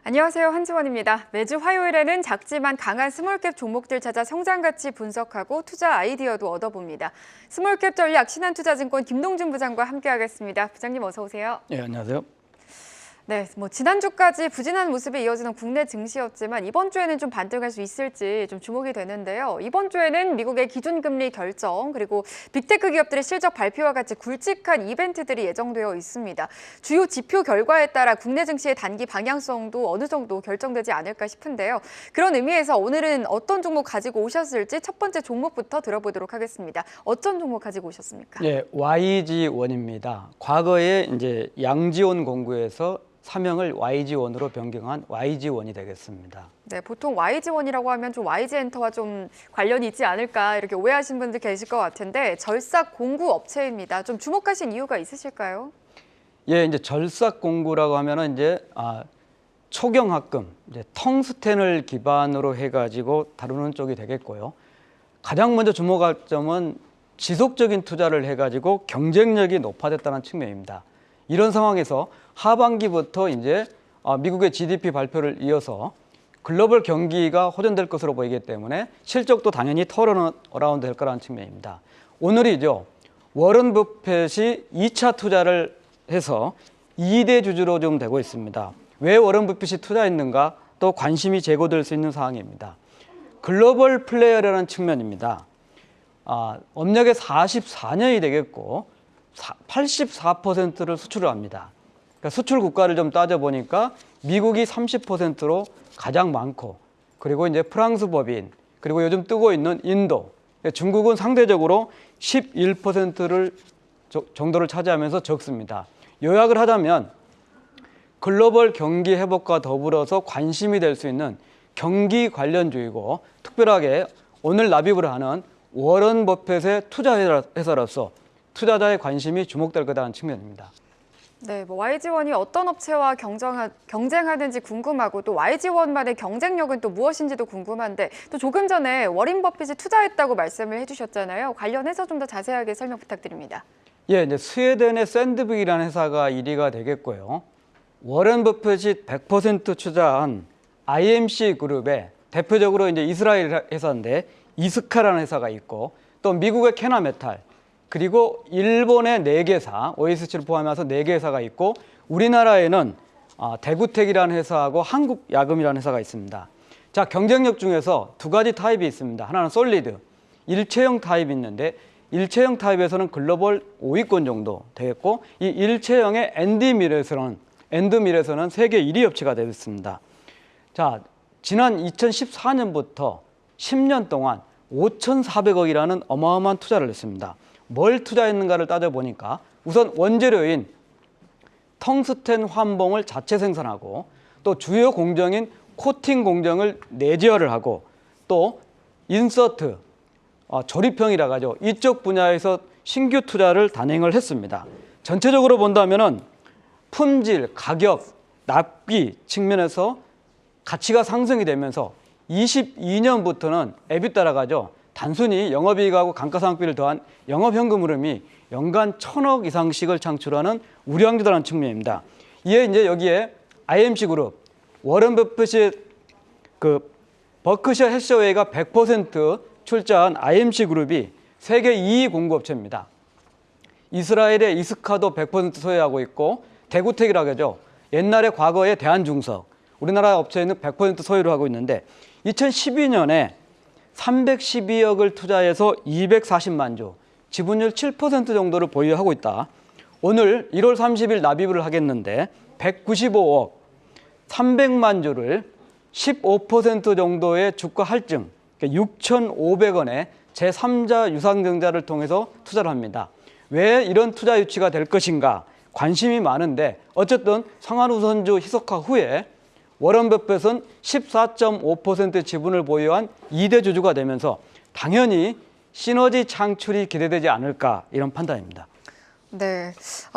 안녕하세요. 한지원입니다. 매주 화요일에는 작지만 강한 스몰캡 종목들 찾아 성장 가치 분석하고 투자 아이디어도 얻어봅니다. 스몰캡 전략 신한투자증권 김동준 부장과 함께하겠습니다. 부장님 어서 오세요. 네, 안녕하세요. 네, 지난주까지 부진한 모습이 이어지는 국내 증시였지만 이번 주에는 좀 반등할 수 있을지 좀 주목이 되는데요. 이번 주에는 미국의 기준금리 결정 그리고 빅테크 기업들의 실적 발표와 같이 굵직한 이벤트들이 예정되어 있습니다. 주요 지표 결과에 따라 국내 증시의 단기 방향성도 어느 정도 결정되지 않을까 싶은데요. 그런 의미에서 오늘은 어떤 종목 가지고 오셨을지 첫 번째 종목부터 들어보도록 하겠습니다. 어떤 종목 가지고 오셨습니까? 네, YG1입니다. 과거에 이제 양지원 공구에서 사명을 YG1으로 변경한 YG1이 되겠습니다. 네, 보통 YG1이라고 하면 좀 YG엔터와 좀 관련이 있지 않을까 이렇게 오해하시는 분들 계실 것 같은데 절삭 공구 업체입니다. 좀 주목하신 이유가 있으실까요? 예, 이제 절삭 공구라고 하면은 이제 초경합금, 이제 텅스텐을 기반으로 해가지고 다루는 쪽이 되겠고요. 가장 먼저 주목할 점은 지속적인 투자를 해가지고 경쟁력이 높아졌다는 측면입니다. 이런 상황에서 하반기부터 이제 미국의 GDP 발표를 이어서 글로벌 경기가 호전될 것으로 보이기 때문에 실적도 당연히 턴어라운드 될 거라는 측면입니다. 오늘이죠. 워런 버핏이 2차 투자를 해서 2대 주주로 좀 되고 있습니다. 왜 워런 버핏이 투자했는가 또 관심이 제고될 수 있는 상황입니다. 글로벌 플레이어라는 측면입니다. 업력의 44년이 되겠고 84%를 수출을 합니다. 그러니까 수출 국가를 좀 따져보니까 미국이 30%로 가장 많고 그리고 이제 프랑스 법인 그리고 요즘 뜨고 있는 인도 중국은 상대적으로 11%를 정도를 차지하면서 적습니다. 요약을 하자면 글로벌 경기 회복과 더불어서 관심이 될 수 있는 경기 관련주이고 특별하게 오늘 납입을 하는 워런 버핏의 투자회사로서 투자자의 관심이 주목될 거라는 측면입니다. 네, YG1이 어떤 업체와 경쟁하는지 궁금하고 또 YG1만의 경쟁력은 또 무엇인지도 궁금한데 또 조금 전에 워런 버핏이 투자했다고 말씀을 해주셨잖아요. 관련해서 좀 더 자세하게 설명 부탁드립니다. 예, 이제 스웨덴의 샌드빅이라는 회사가 1위가 되겠고요. 워런 버핏이 100% 투자한 IMC 그룹에 대표적으로 이제 이스라엘 회사인데 이스카라는 회사가 있고 또 미국의 캐나메탈 그리고 일본의 4개사, OSC를 포함해서 4개 회사가 있고 우리나라에는 대구텍이라는 회사하고 한국야금이라는 회사가 있습니다. 자, 경쟁력 중에서 두 가지 타입이 있습니다. 하나는 솔리드, 일체형 타입이 있는데 일체형 타입에서는 글로벌 5위권 정도 되겠고 이 일체형의 엔드밀에서는 세계 1위 업체가 되었습니다. 자, 지난 2014년부터 10년 동안 5,400억이라는 어마어마한 투자를 했습니다. 뭘 투자했는가를 따져보니까 우선 원재료인 텅스텐 환봉을 자체 생산하고 또 주요 공정인 코팅 공정을 내재화를 하고 또 인서트, 조립형이라고 하죠. 이쪽 분야에서 신규 투자를 단행을 했습니다. 전체적으로 본다면은 품질, 가격, 납기 측면에서 가치가 상승이 되면서 22년부터는 에비타라고 하죠. 단순히 영업이익하고 감가상각비를 더한 영업현금 흐름이 연간 1,000억 이상씩을 창출하는 우량주다라는 측면입니다. 이에 이제 여기에 IMC 그룹, 워런 버핏이 버크셔 해서웨이가 100% 출자한 IMC 그룹이 세계 2위 공급업체입니다. 이스라엘의 이스카도 100% 소유하고 있고 대구텍이라고 하죠. 옛날에 과거에 대한중석, 우리나라 업체는 100% 소유를 하고 있는데 2012년에 312억을 투자해서 240만 주, 지분율 7% 정도를 보유하고 있다. 오늘 1월 30일 납입을 하겠는데 195억, 300만 주를 15% 정도의 주가 할증, 6,500원에 제3자 유상증자를 통해서 투자를 합니다. 왜 이런 투자 유치가 될 것인가 관심이 많은데 어쨌든 상한우선주 희석화 후에 워런 버핏은 14.5% 지분을 보유한 2대 주주가 되면서 당연히 시너지 창출이 기대되지 않을까 이런 판단입니다. 네.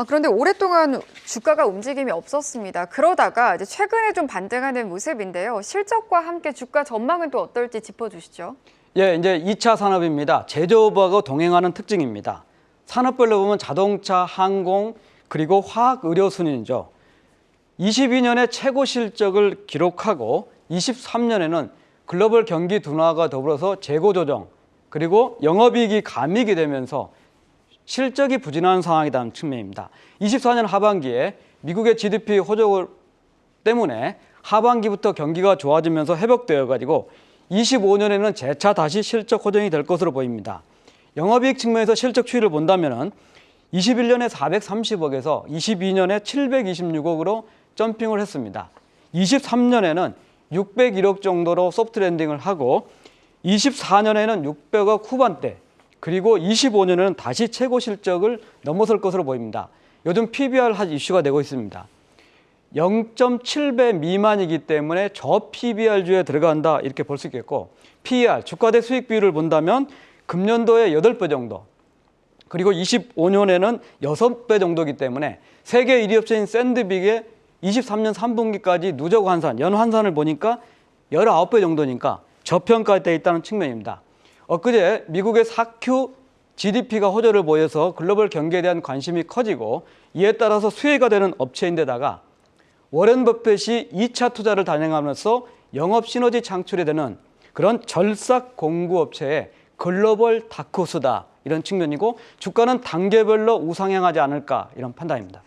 그런데 오랫동안 주가가 움직임이 없었습니다. 그러다가 이제 최근에 좀 반등하는 모습인데요. 실적과 함께 주가 전망은 또 어떨지 짚어주시죠. 예, 이제 2차 산업입니다. 제조업하고 동행하는 특징입니다. 산업별로 보면 자동차, 항공, 그리고 화학, 의료 순위죠. 22년에 최고 실적을 기록하고 23년에는 글로벌 경기 둔화가 더불어서 재고 조정 그리고 영업이익이 감익이 되면서 실적이 부진한 상황이라는 측면입니다. 24년 하반기에 미국의 GDP 호조 때문에 하반기부터 경기가 좋아지면서 회복되어 가지고 25년에는 재차 다시 실적 호전이 될 것으로 보입니다. 영업이익 측면에서 실적 추이를 본다면은 21년에 430억에서 22년에 726억으로 점핑을 했습니다. 23년에는 601억 정도로 소프트 랜딩을 하고 24년에는 600억 후반대 그리고 25년에는 다시 최고 실적을 넘어설 것으로 보입니다. 요즘 PBR 이슈가 되고 있습니다. 0.7배 미만이기 때문에 저 PBR주에 들어간다 이렇게 볼 수 있겠고 PER, 주가 대 수익 비율을 본다면 금년도에 8배 정도 그리고 25년에는 6배 정도이기 때문에 세계 1위 업체인 샌드빅의 23년 3분기까지 누적 환산, 연 환산을 보니까 19배 정도니까 저평가되어 있다는 측면입니다. 엊그제 미국의 4Q GDP가 호조를 보여서 글로벌 경기에 대한 관심이 커지고 이에 따라서 수혜가 되는 업체인데다가 워렌 버핏이 2차 투자를 단행하면서 영업 시너지 창출이 되는 그런 절삭 공구 업체의 글로벌 다크호스다 이런 측면이고 주가는 단계별로 우상향하지 않을까 이런 판단입니다.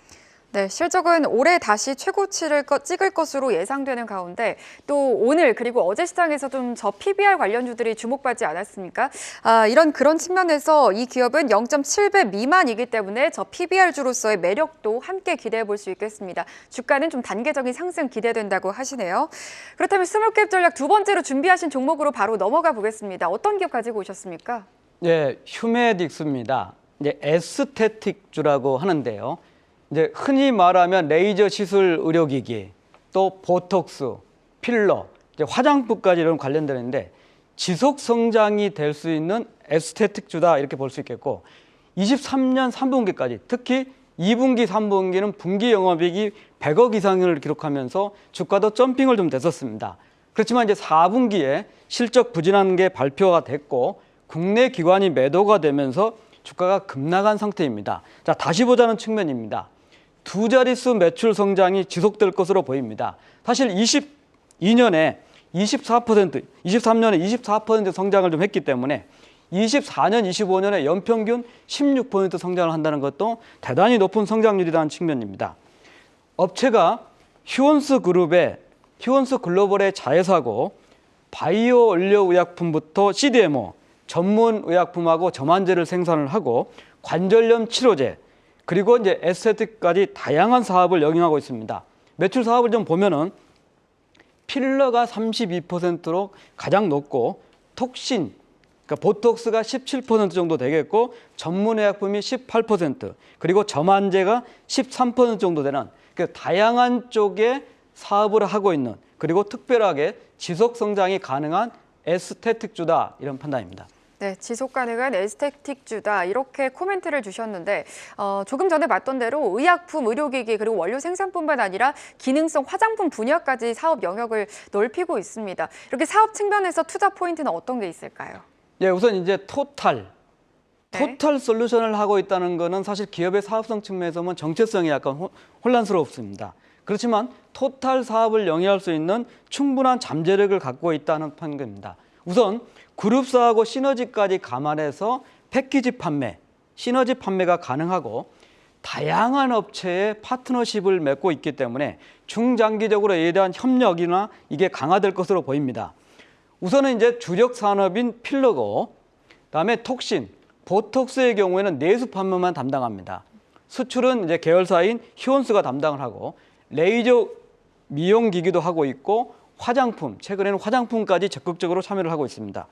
네, 실적은 올해 다시 최고치를 찍을 것으로 예상되는 가운데 또 오늘 그리고 어제 시장에서 좀 저 PBR 관련주들이 주목받지 않았습니까? 그런 측면에서 이 기업은 0.7배 미만이기 때문에 저 PBR주로서의 매력도 함께 기대해 볼 수 있겠습니다. 주가는 좀 단계적인 상승 기대된다고 하시네요. 그렇다면 스몰캡 전략 두 번째로 준비하신 종목으로 바로 넘어가 보겠습니다. 어떤 기업 가지고 오셨습니까? 네, 휴메딕스입니다. 이제 에스테틱주라고 하는데요. 이제 흔히 말하면 레이저 시술 의료기기, 또 보톡스, 필러, 이제 화장품까지 이런 관련되는데 지속 성장이 될 수 있는 에스테틱주다 이렇게 볼 수 있겠고 23년 3분기까지 특히 2분기, 3분기는 분기 영업이익이 100억 이상을 기록하면서 주가도 점핑을 좀 됐었습니다. 그렇지만 이제 4분기에 실적 부진한 게 발표가 됐고 국내 기관이 매도가 되면서 주가가 급락한 상태입니다. 자, 다시 보자는 측면입니다. 두 자릿수 매출 성장이 지속될 것으로 보입니다. 사실 22년에 24%, 23년에 24% 성장을 좀 했기 때문에 24년, 25년에 연평균 16% 성장을 한다는 것도 대단히 높은 성장률이라는 측면입니다. 업체가 휴원스 그룹의 휴원스 글로벌의 자회사고 바이오 의료의약품부터 CDMO, 전문 의약품하고 점안제를 생산을 하고 관절염 치료제 그리고 이제 에스테틱까지 다양한 사업을 영위하고 있습니다. 매출 사업을 좀 보면은 필러가 32%로 가장 높고 톡신, 그러니까 보톡스가 17% 정도 되겠고 전문의약품이 18%, 그리고 점안제가 13% 정도 되는 그 다양한 쪽의 사업을 하고 있는 그리고 특별하게 지속 성장이 가능한 에스테틱주다 이런 판단입니다. 네, 지속 가능한 에스테틱주다 이렇게 코멘트를 주셨는데 조금 전에 봤던 대로 의약품, 의료기기 그리고 원료 생산뿐만 아니라 기능성 화장품 분야까지 사업 영역을 넓히고 있습니다. 이렇게 사업 측면에서 투자 포인트는 어떤 게 있을까요? 예, 우선 이제 토탈 솔루션을 하고 있다는 것은 사실 기업의 사업성 측면에서 보면 정체성이 약간 혼란스럽습니다. 그렇지만 토탈 사업을 영위할 수 있는 충분한 잠재력을 갖고 있다는 판결입니다. 우선 그룹사하고 시너지까지 감안해서 패키지 판매, 시너지 판매가 가능하고 다양한 업체의 파트너십을 맺고 있기 때문에 중장기적으로 이에 대한 협력이나 이게 강화될 것으로 보입니다. 우선은 이제 주력 산업인 필러고 그다음에 톡신, 보톡스의 경우에는 내수 판매만 담당합니다. 수출은 이제 계열사인 휴원스가 담당을 하고 레이저 미용기기도 하고 있고 화장품, 최근에는 화장품까지 적극적으로 참여를 하고 있습니다.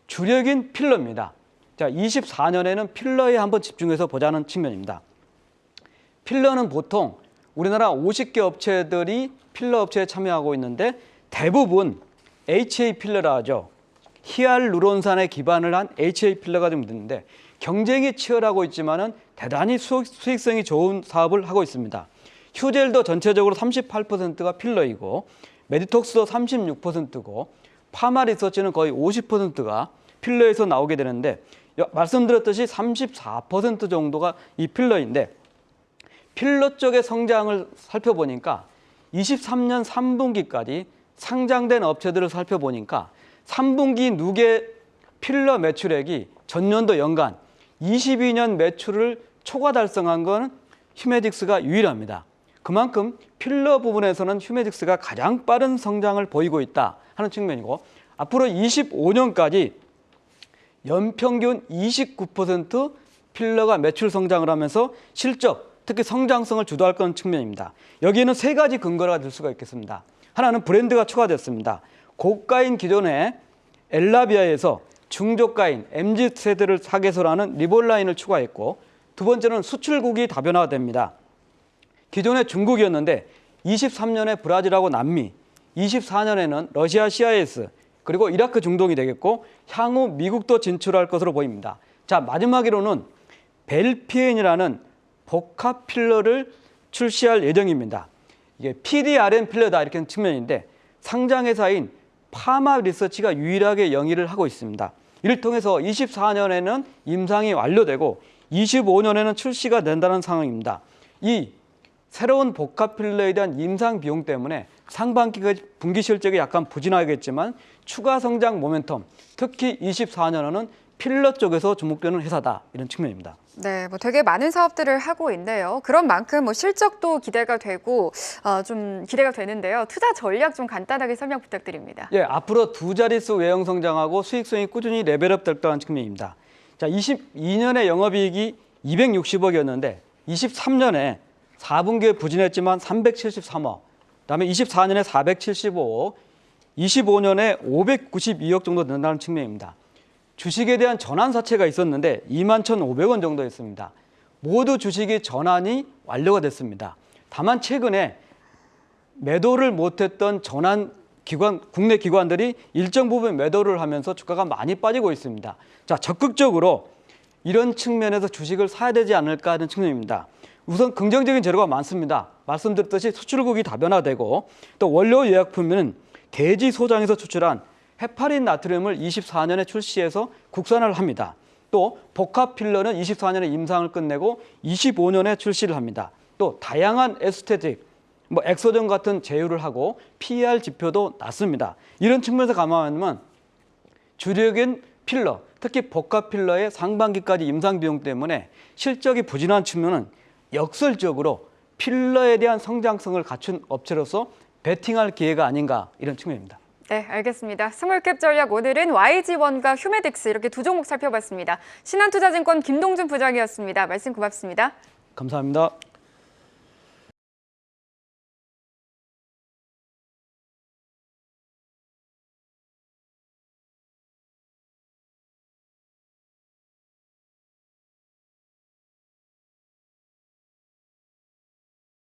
주력인 필러입니다. 자, 24년에는 필러에 한번 집중해서 보자는 측면입니다. 필러는 보통 우리나라 50개 업체들이 필러 업체에 참여하고 있는데 대부분 HA 필러라 하죠. 히알루론산에 기반을 한 HA 필러가 좀 있는데 경쟁이 치열하고 있지만은 대단히 수익성이 좋은 사업을 하고 있습니다. 휴젤도 전체적으로 38%가 필러이고 메디톡스도 36%고 파마리서치는 거의 50%가 필러에서 나오게 되는데 말씀드렸듯이 34% 정도가 이 필러인데 필러 쪽의 성장을 살펴보니까 23년 3분기까지 상장된 업체들을 살펴보니까 3분기 누계 필러 매출액이 전년도 연간 22년 매출을 초과 달성한 건 휴메딕스가 유일합니다. 그만큼 필러 부분에서는 휴메딕스가 가장 빠른 성장을 보이고 있다 하는 측면이고, 앞으로 25년까지 연평균 29% 필러가 매출 성장을 하면서 실적, 특히 성장성을 주도할 그런 측면입니다. 여기에는 세 가지 근거가 될 수가 있겠습니다. 하나는 브랜드가 추가됐습니다. 고가인 기존의 엘라비아에서 중저가인 MZ세대를 타겟으로 하는 리볼라인을 추가했고, 두 번째는 수출국이 다변화됩니다. 기존에 중국이었는데 23년에 브라질하고 남미, 24년에는 러시아 CIS, 그리고 이라크 중동이 되겠고, 향후 미국도 진출할 것으로 보입니다. 자, 마지막으로는 벨피엔이라는 복합 필러를 출시할 예정입니다. 이게 PDRN 필러다 이렇게 측면인데, 상장회사인 파마 리서치가 유일하게 영위를 하고 있습니다. 이를 통해서 24년에는 임상이 완료되고 25년에는 출시가 된다는 상황입니다. 이 새로운 복합 필러에 대한 임상 비용 때문에 상반기까지 분기 실적이 약간 부진하겠지만 추가 성장 모멘텀, 특히 24년에는 필러 쪽에서 주목되는 회사다, 이런 측면입니다. 네, 뭐 되게 많은 사업들을 하고 있네요. 그런 만큼 뭐 실적도 기대가 되고 좀 기대가 되는데요. 투자 전략 좀 간단하게 설명 부탁드립니다. 예, 앞으로 두 자릿수 외형 성장하고 수익성이 꾸준히 레벨업 될 거라는 측면입니다. 자, 22년에 영업이익이 260억이었는데 23년에 4분기에 부진했지만 373억, 그다음에 24년에 475억, 25년에 592억 정도 된다는 측면입니다. 주식에 대한 전환사채가 있었는데 21,500원 정도였습니다. 모두 주식이 전환이 완료가 됐습니다. 다만 최근에 매도를 못했던 전환 기관, 국내 기관들이 일정 부분 매도를 하면서 주가가 많이 빠지고 있습니다. 자, 적극적으로 이런 측면에서 주식을 사야 되지 않을까 하는 측면입니다. 우선 긍정적인 재료가 많습니다. 말씀드렸듯이 수출국이 다변화되고, 또 원료 의약품은 대지 소장에서 추출한 헤파린 나트륨을 24년에 출시해서 국산화를 합니다. 또 복합 필러는 24년에 임상을 끝내고 25년에 출시를 합니다. 또 다양한 에스테틱, 엑소전 같은 제휴를 하고 PR 지표도 낮습니다. 이런 측면에서 감안하면 주력인 필러, 특히 복합 필러의 상반기까지 임상 비용 때문에 실적이 부진한 측면은 역설적으로 필러에 대한 성장성을 갖춘 업체로서 베팅할 기회가 아닌가, 이런 측면입니다. 네, 알겠습니다. 스몰캡 전략 오늘은 YG원과 휴메딕스 이렇게 두 종목 살펴봤습니다. 신한투자증권 김동준 부장이었습니다. 말씀 고맙습니다. 감사합니다.